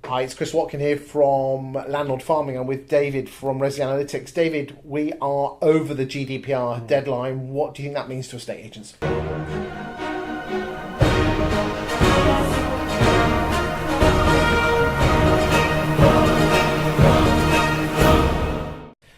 Hi, it's Chris Watkin here from Landlord Farming. I'm with David from ResiAnalytics. David, we are over the GDPR deadline. What do you think that means to estate agents?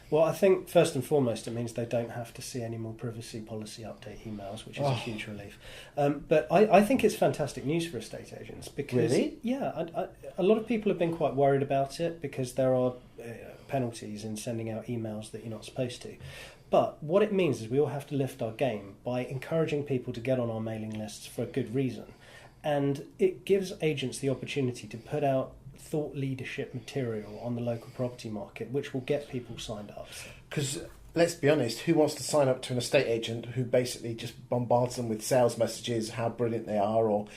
Well, I think first and foremost it means they don't have to see any more privacy policy update emails, which is a huge relief. But I think it's fantastic news for estate agents because, Really? yeah, a lot of people have been quite worried about it because there are penalties in sending out emails that you're not supposed to. But what it means is we all have to lift our game by encouraging people to get on our mailing lists for a good reason. And it gives agents the opportunity to put out thought leadership material on the local property market, which will get people signed up. Because let's be honest, who wants to sign up to an estate agent who basically just bombards them with sales messages, how brilliant they are, or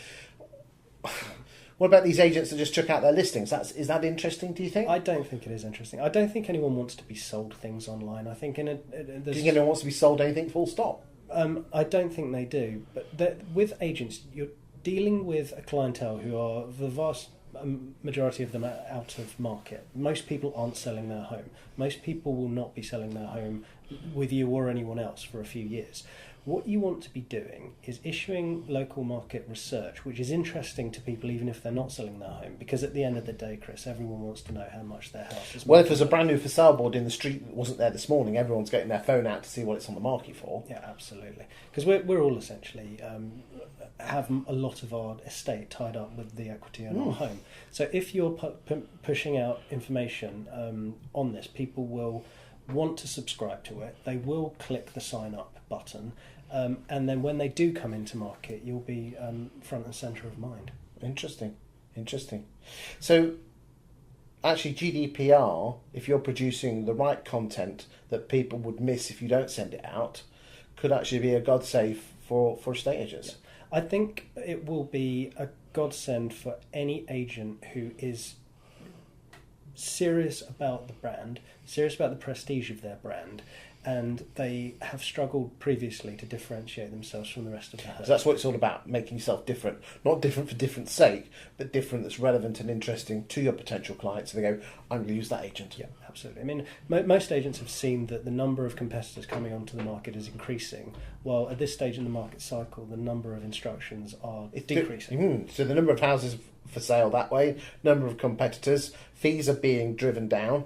what about these agents that just chuck out their listings? Is that interesting, do you think? I don't think it is interesting. I don't think anyone wants to be sold things online. I think do you think anyone wants to be sold anything full stop? I don't think they do. But with agents, you're dealing with a clientele who are the vast majority of them are out of market. Most people aren't selling their home. Most people will not be selling their home with you or anyone else for a few years. What you want to be doing is issuing local market research, which is interesting to people even if they're not selling their home, because at the end of the day, Chris, everyone wants to know how much their house is. Well, if there's a brand new for sale board in the street that wasn't there this morning, everyone's getting their phone out to see what it's on the market for. Yeah, absolutely. Because we're all essentially have a lot of our estate tied up with the equity in our home. So if you're pushing out information on this, people will want to subscribe to it. They will click the sign up button, and then when they do come into market, you'll be front and centre of mind. Interesting. So actually GDPR, if you're producing the right content that people would miss if you don't send it out, could actually be a godsend for estate agents. Yeah. I think it will be a godsend for any agent who is serious about the brand, serious about the prestige of their brand, and they have struggled previously to differentiate themselves from the rest of the herd. So that's what it's all about, making yourself different. Not different for different sake, but different that's relevant and interesting to your potential clients. So they go, I'm going to use that agent. Yeah, absolutely. I mean, most agents have seen that the number of competitors coming onto the market is increasing, while at this stage in the market cycle, the number of instructions are decreasing. So the number of houses for sale that way, number of competitors, fees are being driven down.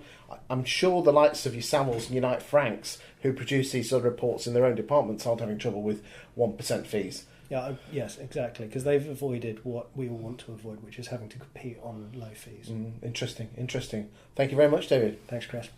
I'm sure the likes of your Savills and Unite Franks, who produce these sort of reports in their own departments, aren't having trouble with 1% fees. Yeah, yes, exactly, because they've avoided what we all want to avoid, which is having to compete on low fees. Interesting. Thank you very much, David. Thanks, Chris.